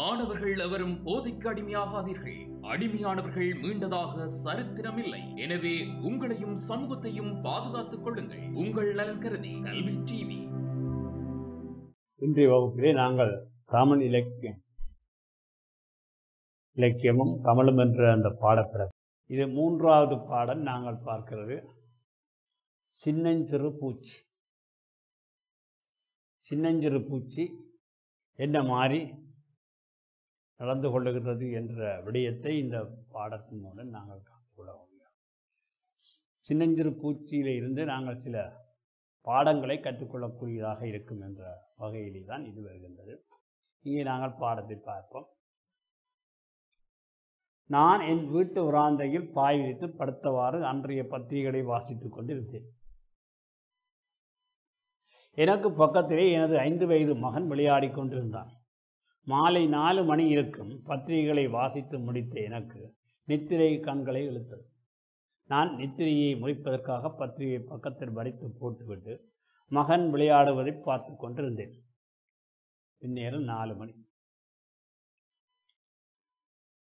மாணவர்கள் எவரும் போதைக்கு அடிமையாகாதீர்கள். அடிமையானவர்கள் மீண்டதாக சரித்திரமில்லை. எனவே உங்களையும் சமூகத்தையும் பாதுகாத்துக் கொள்ளுங்கள். உங்கள் நலன் கருதி கல்வி டிவி. இன்றைய வகுப்பிலே நாங்கள் தமிழ் இலக்கியமும் தமிழும் என்ற அந்த பாடப்பிறகு இது மூன்றாவது பாடம். நாங்கள் பார்க்கிறது சின்னஞ்சிறு பூச்சி. சின்னஞ்சிறு பூச்சி என்ன மாதிரி நடந்து கொள்ளுகிறது என்ற விடயத்தை இந்த பாடத்தின் மூலம் நாங்கள் காத்துக்கொள்ள முடியும். சின்னஞ்சிறு பூச்சியில இருந்து நாங்கள் சில பாடங்களை கற்றுக்கொள்ளக்கூடியதாக இருக்கும் என்ற வகையிலே தான் இது வருகின்றது. இங்கே நாங்கள் பாடத்தை பார்ப்போம். நான் என் வீட்டு வராந்தையில் பாய் விரித்து படுத்தவாறு அன்றைய பத்திரிகைகளை வாசித்துக் கொண்டிருந்தேன். எனக்கு பக்கத்திலே எனது 5 வயது மகன் விளையாடி கொண்டிருந்தான். மாலை 4 மணி இருக்கும். பத்திரிகைகளை வாசித்து முடித்த எனக்கு நித்திரை கண்களை இழுத்தது. நான் நித்திரையை முடிப்பதற்காக பத்திரிகையை பக்கத்தில் வடித்து போட்டுவிட்டு மகன் விளையாடுவதை பார்த்து கொண்டிருந்தேன். பின்னேரம் 4 மணி.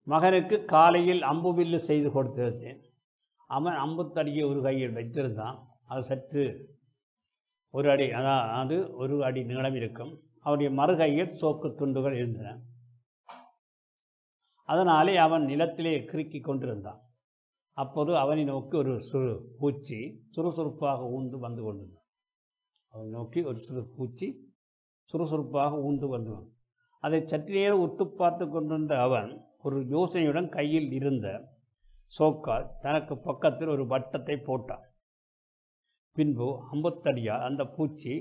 மகனுக்கு காலையில் அம்புவில்லு செய்து கொடுத்திருந்தேன். அவன் அம்புத்தடியை ஒரு கையில் வைத்திருந்தான். அது சற்று ஒரு அடி, அதாவது ஒரு அடி நீளம் இருக்கும். அவருடைய மறுகையில் சோக்கு துண்டுகள் இருந்தன. அதனாலே அவன் நிலத்திலே கிறுக்கி கொண்டிருந்தான். அப்போது அவனை நோக்கி ஒரு சிறு பூச்சி சுறுசுறுப்பாக ஊந்து வந்து கொண்டிருந்தான். அவனை நோக்கி ஒரு சிறு பூச்சி சுறுசுறுப்பாக ஊந்து வந்து அதை சற்று நேரம் உத்து பார்த்து கொண்டிருந்த அவன் ஒரு யோசனையுடன் கையில் இருந்த சோக்கால் தனக்கு பக்கத்தில் ஒரு வட்டத்தை போட்டான். பின்பு அம்புத்தடியா அந்த பூச்சி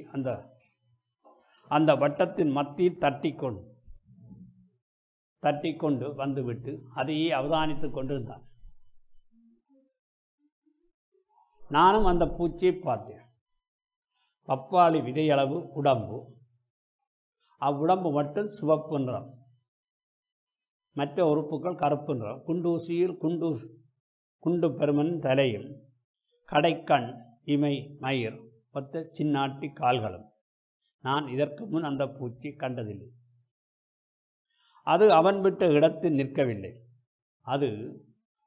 அந்த வட்டத்தின் மத்தியில் தட்டி கொண்டு வந்துவிட்டு அதையே அவதானித்துக் கொண்டிருந்தான். நானும் அந்த பூச்சியை பார்த்தேன். பப்பாளி விதையளவு உடம்பு. அவ்வுடம்பு மட்டும் சிவப்பு நிறம், மற்ற உறுப்புகள் கருப்பு நிறம். குண்டூசியில் குண்டு பெருமன் தலையும் கடைக்கண் இமை மயிர் ஒத்த சின்னாட்டி கால்களும். நான் இதற்கு முன் அந்த பூச்சி கண்டதில்லை. அது அவன் விட்ட இடத்தில் நிற்கவில்லை. அது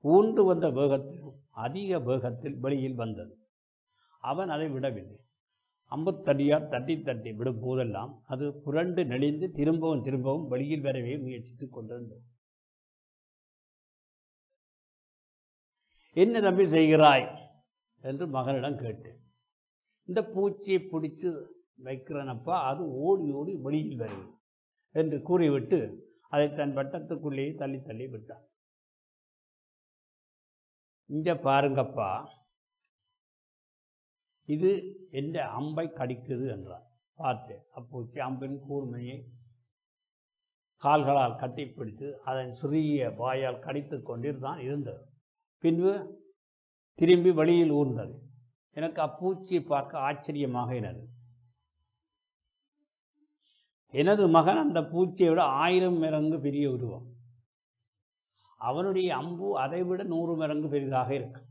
ஊர்ந்து வந்த வேகத்தில் அதிக வேகத்தில் வெளியில் வந்தது. அவன் அதை விடவில்லை. அம்புத்தடியார் தட்டி விடும் போதெல்லாம் அது புரண்டு நெளிந்து திரும்பவும் வெளியில் வரவே முயற்சித்துக் கொண்டிருந்தது. என்ன தம்பி செய்கிறாய் என்று மகனிடம் கேட்டேன். இந்த பூச்சியை பிடிச்சு வைக்கிறனப்பா, அது ஓடி ஓடி வெளியில் வருகிறது என்று கூறிவிட்டு அதை தன் வட்டத்துக்குள்ளேயே தள்ளி விட்டான். இங்க பாருங்கப்பா, இது எந்த அம்பை கடிக்குது என்றார். பார்த்தேன். அப்பூச்சி அம்பின் கூர்மையை கால்களால் கட்டிப்பிடித்து அதன் சிறிய வாயால் கடித்து கொண்டிருந்தான் இருந்தது. பின்பு திரும்பி வெளியில் ஊர்ந்தது. எனக்கு அப்பூச்சியை பார்க்க ஆச்சரியமாக இருந்தது. எனது மகன் அந்த பூச்சியை விட 1000 மடங்கு பெரிய உருவம். அவனுடைய அம்பு அதைவிட 100 மடங்கு பெரிதாக இருக்கும்.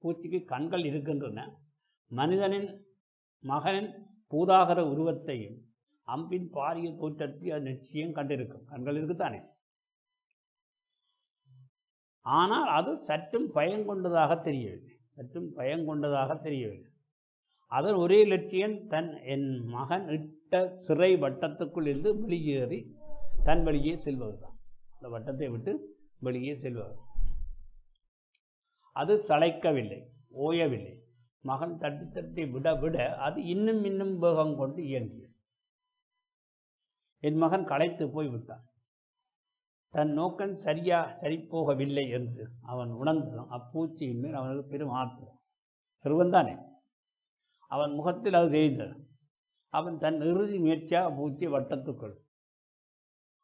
பூச்சிக்கு கண்கள் இருக்கின்றன. மகனின் பூதாகர உருவத்தையும் அம்பின் பாரிய தோற்றத்தை அது நிச்சயம் கண்டிருக்கும். கண்கள் இருக்குத்தானே. ஆனால் அது சற்றும் பயங்கொண்டதாக தெரியவில்லை. அதன் ஒரே லட்சியம் என் மகன் இட்ட சிறை வட்டத்துக்குள் இருந்து வெளியேறி தன் வெளியே செல்வதுதான். அந்த வட்டத்தை விட்டு வெளியே செல்வது. அது சளைக்கவில்லை, ஓயவில்லை. மகன் தட்டி விட அது இன்னும் வேகம் கொண்டு இயங்கியது. என் மகன் களைத்து போய் விட்டான். தன் நோக்கம் சரிபோகவில்லை என்று அவன் உணர்ந்ததும் அப்பூச்சியின் மேல் அவனுக்கு பெரும் ஆத்திரம். சிறுவன்தானே. அவன் முகத்தில் அது தெரிந்தது. அவன் தன் இறுதி முயற்சியாக பூச்சி வட்டத்துக்குள்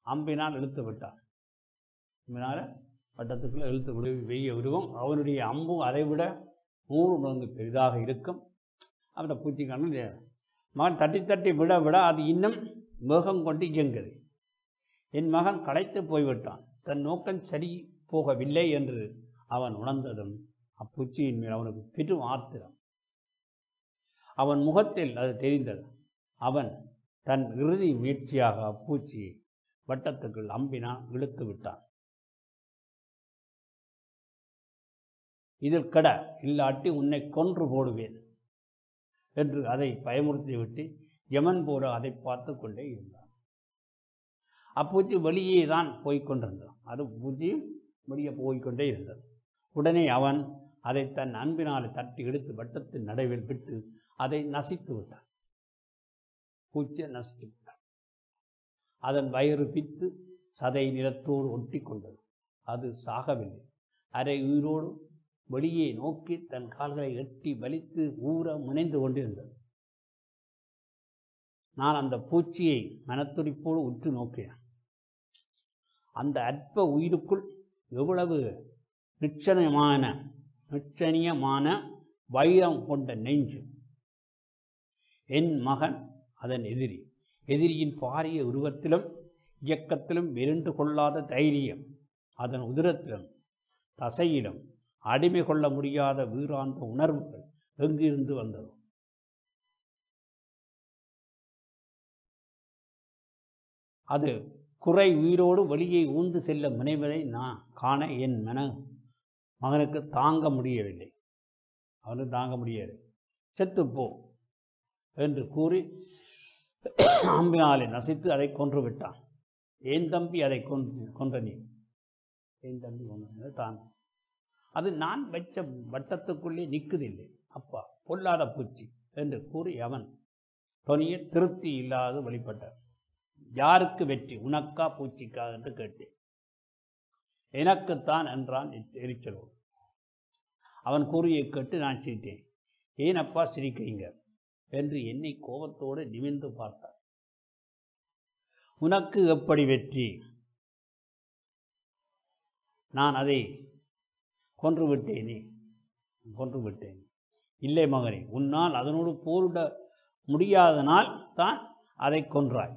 அம்பினால் இழுத்து விட்டான். வட்டத்துக்குள் இழுத்து விட வெய்ய உருவம். அவனுடைய அம்பும் அதைவிட 100 மடங்கு பெரிதாக இருக்கும். அந்த பூச்சி கண்ணு மகன் தட்டி விட அது இன்னும் வேகம் கொண்டு இயங்குது. என் மகன் களைத்து போய்விட்டான். தன் நோக்கம் சரி போகவில்லை என்று அவன் உணர்ந்ததும் அப்பூச்சியின் மேல் அவனுக்கு பெரும் ஆத்திரம். அவன் முகத்தில் அது தெரிந்தது. அவன் தன் இறுதி முயற்சியாக அப்பூச்சியை வட்டத்துக்குள் அம்பினால் இழுத்து விட்டான். இதில் கெட, இல்லாட்டி உன்னை கொன்று போடுவேன் என்று அதை பயமுறுத்திவிட்டு யமன் போல அதை பார்த்து கொண்டே இருந்தான். அப்பூச்சி வெளியே தான் போய்கொண்டிருந்தான். அது பூச்சி வெளியே போய்கொண்டே இருந்தது. உடனே அவன் அதை தன் அன்பினால் தட்டி எடுத்து வட்டத்தின் நடுவில் விட்டு அதை நசித்து விட்டான். பூச்சியை நசித்து விட்டான். அதன் வயிறு பித்து சதை நிலத்தோடு ஒட்டி கொண்டது. அது சாகவில்லை. அரை உயிரோடு வெளியே நோக்கி தன் கால்களை எட்டி வலித்து ஊற முனைந்து கொண்டிருந்தது. நான் அந்த பூச்சியை மனத்துடிப்போடு உற்று நோக்கினேன். அந்த அற்ப உயிருக்குள் எவ்வளவு நிச்சயமான வைரம் கொண்ட நெஞ்சு! என் மகன் அதன் எதிரி. எதிரியின் பாரிய உருவத்திலும் இயக்கத்திலும் வெறுண்டு கொள்ளாத தைரியம், அதன் உதிரத்திலும் தசையிலும் அடிமை கொள்ள முடியாத வீராந்த உணர்வுகள் எங்கிருந்து வந்தது? அது குறை உயிரோடு வெளியே ஊந்து செல்ல முனைவதை நான் காண என் மகனுக்கு தாங்க முடியவில்லை. அவனுக்கு தாங்க முடியாது. செத்துப்போ என்று கூறி அம்பினாலே நசித்து அதை கொன்று விட்டான். ஏன் தம்பி அதை கொன்ற நீ? ஏன் தம்பி கொன்று தான்? அது நான் வச்ச வட்டத்துக்குள்ளே நிற்குதில்லை அப்பா, பொல்லாத பூச்சி என்று கூறி அவன் தொனிய திருப்தி இல்லாது வெளிப்பட்டார். யாருக்கு வெற்றி, உனக்கா பூச்சிக்கா என்று கேட்டேன். எனக்குத்தான் என்றான் எரிச்சலோடு. அவன் கூறியை கேட்டு நான் சிரித்தேன். ஏனப்பா சிரிக்கிறீங்க என்று என்னை கோபத்தோடு நிமிர்ந்து பார்த்தார். உனக்கு எப்படி வெற்றி? நான் அதை கொன்று விட்டேனே. இல்லை மகனே, உன்னால் அதனோடு போரிட முடியாதனால் தான் அதை கொன்றாய்.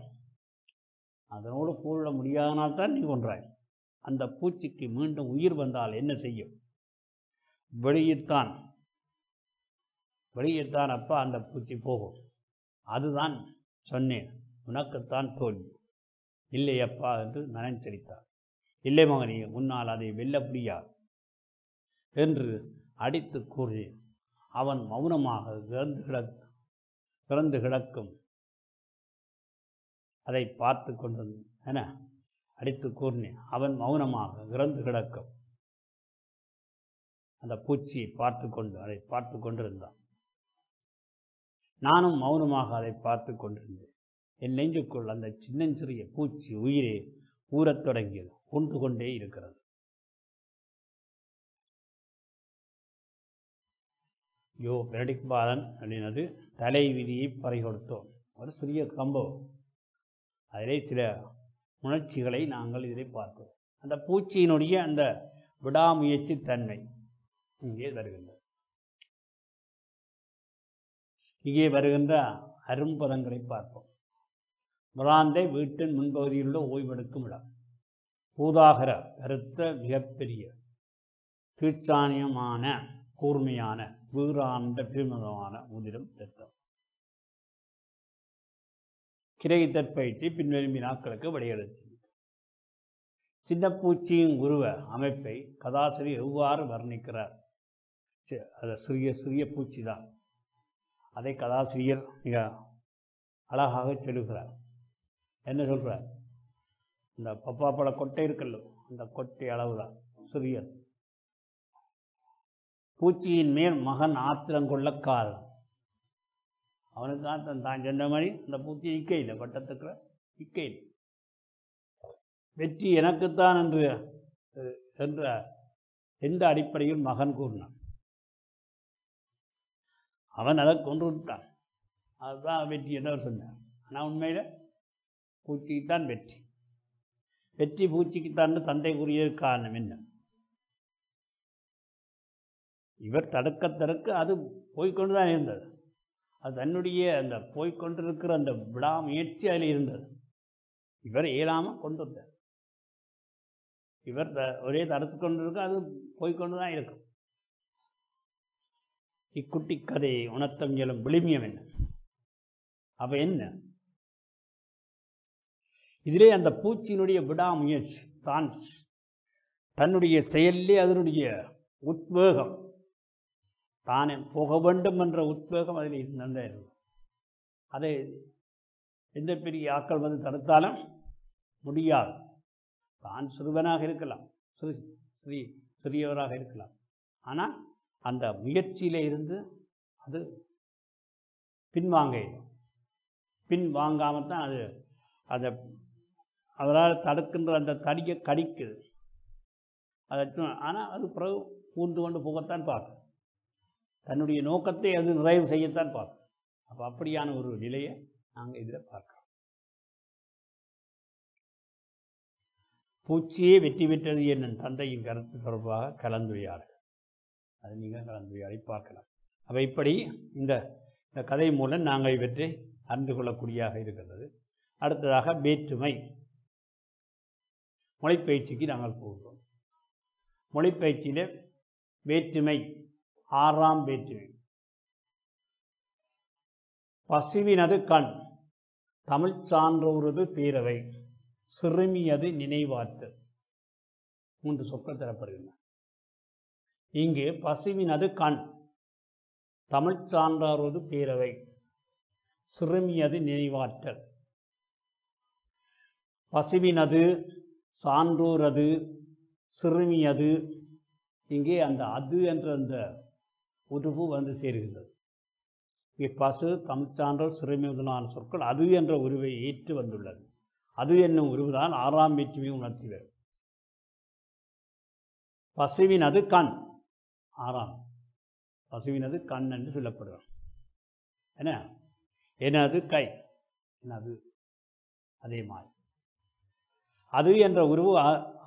அதனோடு போரிட முடியாதனால் தான் நீ கொன்றாய். அந்த பூச்சிக்கு மீண்டும் உயிர் வந்தால் என்ன செய்யும்? வெளியேத்தான் அப்பா அந்த பூச்சி போகும். அதுதான் சொன்னேன், உனக்குத்தான் தோல்வி. இல்லையப்பா என்று மனஞ்சரித்தார். இல்லை மகனே, உன்னால் அதை வெல்ல முடியாது என்று அடித்து கூறி அவன் மௌனமாக திறந்து கிடக்கும் அதை பார்த்து கொண்டிருந்தான் என அடித்து கூறினேன். அவன் மௌனமாக இறந்து கிடக்கும் அந்த பூச்சியை அதை பார்த்து கொண்டிருந்தான். நானும் மௌனமாக அதை பார்த்து கொண்டிருந்தேன். என் நெஞ்சுக்குள் அந்த சின்னஞ்சிறிய பூச்சி உயிரே ஊறத் தொடங்கியது. கொண்டு கொண்டே இருக்கிறது. பெனடிக்ட் பாலன் அப்படின்னது தலை விதியை பறிகொடுத்தோம். ஒரு சிறிய சம்பவம். அதிலே சில உணர்ச்சிகளை நாங்கள் இதில் பார்த்தோம். அந்த பூச்சியினுடைய அந்த விடாமுயற்சி தன்மை இங்கே வருகின்ற அரும்பதங்களை பார்ப்போம். முராந்தை வீட்டின் முன்பகுதியிலுள்ள ஓய்வெடுக்கும் இடம். பூதாகர கருத்த மிகப்பெரிய தீட்சாணியமான கூர்மையான வீராண்ட பெருமிதமான முதிரும் திட்டம். கிரகித்தற் பயிற்சி பின்வரும் வினாக்களுக்கு விடையளித்து. சின்ன பூச்சியின் உருவ அமைப்பை கதாசிரியர் எவ்வாறு வர்ணிக்கிறார்? அது சிறிய பூச்சி தான். அதை கதாசிரியர் மிக அழகாக சொல்லுகிறார். என்ன சொல்கிறார்? இந்த பப்பாப்பழ கொட்டை இருக்குல்ல, அந்த கொட்டை அளவுதான் சிறியது. பூச்சியின் மேல் மகன் ஆத்திரங்கொள்ள காரணம். அவனுக்கு தான் சொன்ன மாதிரி அந்த பூச்சி நிற்கையில் வட்டத்துக்குள்ள நிற்கையில் வெற்றி எனக்குத்தான் என்ற எந்த அடிப்படையில் மகன் கூறினான். அவன் அதை கொன்று விட்டான். அதுதான் வெற்றி என்று சொன்னார். ஆனால் உண்மையில் பூச்சிக்குத்தான் வெற்றி பூச்சிக்குத்தான் தந்தை கூறியது காரணம் என்ன? இவர் தடுக்க அது போய்கொண்டு தான் இருந்தது. அது தன்னுடைய அந்த போய்கொண்டிருக்கிற அந்த விடாமுயற்சி அதில் இருந்தது. இவர் இயலாமல் கொண்டு வந்தார். இவர் ஒரே தடுத்து கொண்டிருக்க, அது போய்கொண்டு தான் இருக்கும். இக்குட்டி கதையை உணர்த்தம் இயலும் விளிமியம் என்ன? அப்போ என்ன? இதிலே அந்த பூச்சியினுடைய விடாமுயற்சி தான் தன்னுடைய செயலிலே அதனுடைய உத்வேகம் தானே போக வேண்டும் என்ற உத்வேகம் அதில் இருந்தே இருக்கும். அதை எந்த பெரிய ஆக்கள் வந்து தடுத்தாலும் முடியாது. தான் சிறுவனாக இருக்கலாம், சிறியவராக இருக்கலாம், ஆனால் அந்த முயற்சியிலே இருந்து அது பின்வாங்காமல் தான் அது அதை அவரால் தடுக்கின்ற அந்த தடியை கடிக்குது. அதை ஆனால் அது பிறகு பூந்து கொண்டு போகத்தான் பார்க்கும், தன்னுடைய நோக்கத்தை அது நிறைவு செய்யத்தான் பார்க்கும். அப்போ அப்படியான ஒரு நிலையை நாங்கள் இதில் பார்க்கலாம். பூச்சியே வெற்றி பெற்றது என்னும் தந்தையின் கருத்து தொடர்பாக கலந்துரையாடல், அதை நீங்கள் கலந்துரையாடி பார்க்கலாம். அப்போ இப்படி இந்த கதை மூலம் நாங்கள் இவற்றை அறிந்து கொள்ளக்கூடியதாக இருக்கிறது. அடுத்ததாக வேற்றுமை மொழிப்பயிற்சிக்கு நாங்கள் போகிறோம். மொழிப்பயிற்சியில் வேற்றுமை, 6ஆம் வேற்றுமை. பசுவினது கண், தமிழ் சான்றோரது பேரவை, சிறுமியது நினைவாற்று. 3 சொற்கள் தரப்படுகின்றன. இங்கு பசுவினது கண், தமிழ் சான்றோரது பேரவை, சிறுமியது நினைவாற்றல். பசுவினது, சான்றோரது, சிறுமியது, இங்கே அந்த அது என்ற அந்த உருவு வந்து சேருகின்றது. இங்கே பசு, தமிழ் சான்றோர், சிறுமி முதலான சொற்கள் அது என்ற உருவை ஏற்று வந்துள்ளது. அது என்னும் உருவுதான் 6ஆம் வேற்றுமையை உணர்த்தி வரும். பசுவினது கண், 6ஆம் பசுவினது கண் என்று சொல்லப்படுவார். என்ன, எனது கை, எனது, அதே மாதிரி அது என்ற உருவு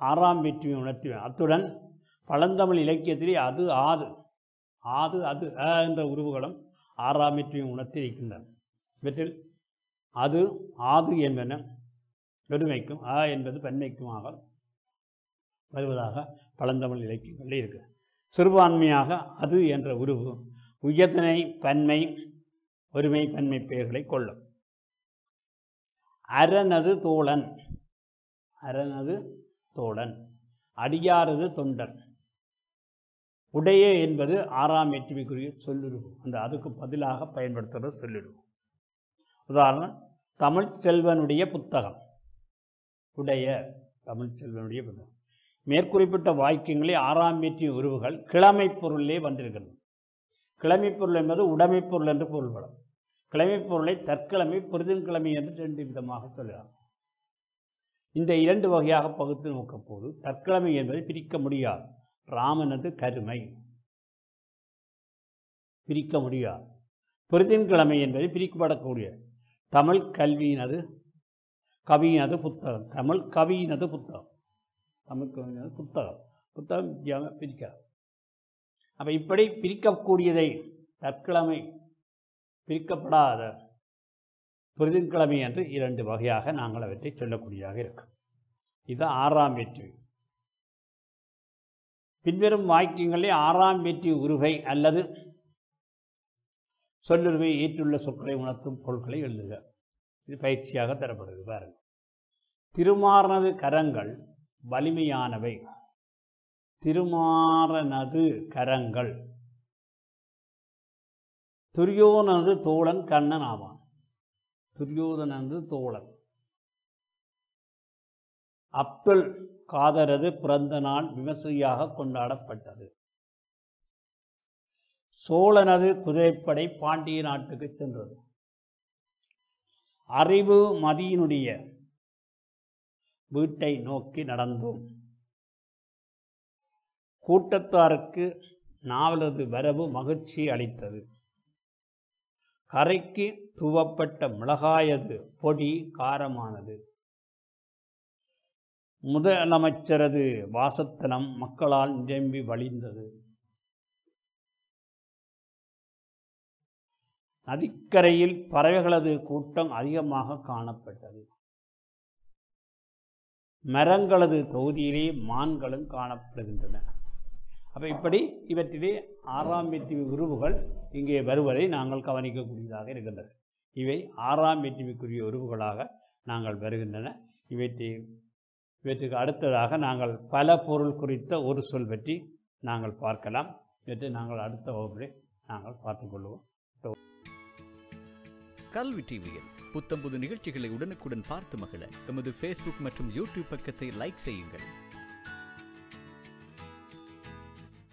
6ஆம் வேற்றுமையை உணர்த்தி வரும். அத்துடன் பழந்தமிழ் இலக்கியத்திலே அது, ஆது, ஆது, அது என்ற உருவுகளும் 6ஆம் வேற்றுமையை உணர்த்தி இருக்கின்றன. இவற்றில் அது, ஆது என்பன பெருமைக்கும், என்பது பன்மைக்குமாக வருவதாக பழந்தமிழ் இலக்கியங்களில் இருக்கு. சிறுபான்மையாக அது என்ற உருவு உயர்திணை பன்மை, ஒருமை பன்மை பெயர்களை கொள்ளும். அரணது தோழன், அரணது தோழன், அடியாரது தொண்டன். உடைய என்பது 6ஆம் வேற்றுமைக்குரிய சொல்லுருவு, அந்த அதுக்கு பதிலாக பயன்படுத்துகிற சொல்லுருவு. உதாரணம், தமிழ்ச்செல்வனுடைய புத்தகம், உடைய தமிழ்ச்செல்வனுடைய புத்தகம். மேற்குறிப்பிட்ட வாக்கியங்களே 6ஆம் வேற்றுமை உருவுகள் கிழமை பொருளிலே வந்திருக்கிறது. கிழமை பொருள் என்பது உடைமை பொருள் என்று பொருள்படும். கிழமை பொருளை தற்கிழமை, பொருதின்கிழமை என்று 2 விதமாக சொல்கிறார். இந்த 2 வகையாக பகுத்து நோக்கும் போது தற்கிழமை என்பதை பிரிக்க முடியாது. ராமனது கருமை பிரிக்க முடியாது. பொருதின்கிழமை என்பது பிரிக்கப்படக்கூடிய தமிழ் கல்வியினது, கவியினது புத்தகம், தமிழ் கவியினது புத்தகம், தமிழ் கவியினது புத்தகம், புத்தகம் பிரிக்காது. அப்போ இப்படி பிரிக்கக்கூடியதை தற்கிழமை, பிரிக்கப்படாத பொருதின்கிழமை என்று 2 வகையாக நாங்கள் அவற்றை சொல்லக்கூடியதாக இருக்கும். இது 6ஆம் வேற்றுமை. பின்வரும் வாக்கியங்களில் 6ஆம் வேற்றுமை உருவை அல்லது சொல்லுருவை ஏற்றுள்ள சொற்களை உணர்த்தும் பொருட்களை எழுதுக. இது பயிற்சியாக தரப்படுது. பாருங்கள், திருமாறனது கரங்கள் வலிமையானவை, திருமாறனது கரங்கள். துரியோதனது தோழன் கண்ணன் ஆவான், துரியோதனது தோழன். அப்துல் காதரது பிறந்த நாள் விமர்சையாக கொண்டாடப்பட்டது. சோழனது குதிரைப்படை பாண்டிய நாட்டுக்கு சென்றது. அறிவு மதியினுடைய வீட்டை நோக்கி நடந்தோம். கூட்டத்தாருக்கு நாவலது வரவு மகிழ்ச்சி அளித்தது. கரைக்கு தூவப்பட்ட மிளகாயது பொடி காரமானது. முதலமைச்சரது வாசத்தனம் மக்களால் நிரம்பி வழிந்தது. நதிக்கரையில் பறவைகளது கூட்டம் அதிகமாக காணப்பட்டது. மரங்களது தொகுதியிலே மான்களும் காணப்படுகின்றன. அப்போ இப்படி இவற்றிலே 6ஆம் வேற்றுமை உருவுகள் இங்கே வருவதை நாங்கள் கவனிக்கக்கூடியதாக இருக்கின்றன. இவை 6ஆம் வேற்றுமைக்குரிய உருவுகளாக நாங்கள் வருகின்றன. இவற்றுக்கு அடுத்ததாக நாங்கள் பல பொருள் குறித்த ஒரு சொல் பற்றி நாங்கள் பார்க்கலாம். இவற்றை நாங்கள் அடுத்த வகுப்பில் நாங்கள் பார்த்துக்கொள்வோம். கல்வி டிவியில் புத்தம்புது நிகழ்ச்சிகளை உடனுக்குடன் பார்த்து மகிழ எமது ஃபேஸ்புக் மற்றும் யூடியூப் பக்கத்தை லைக் செய்யுங்கள்.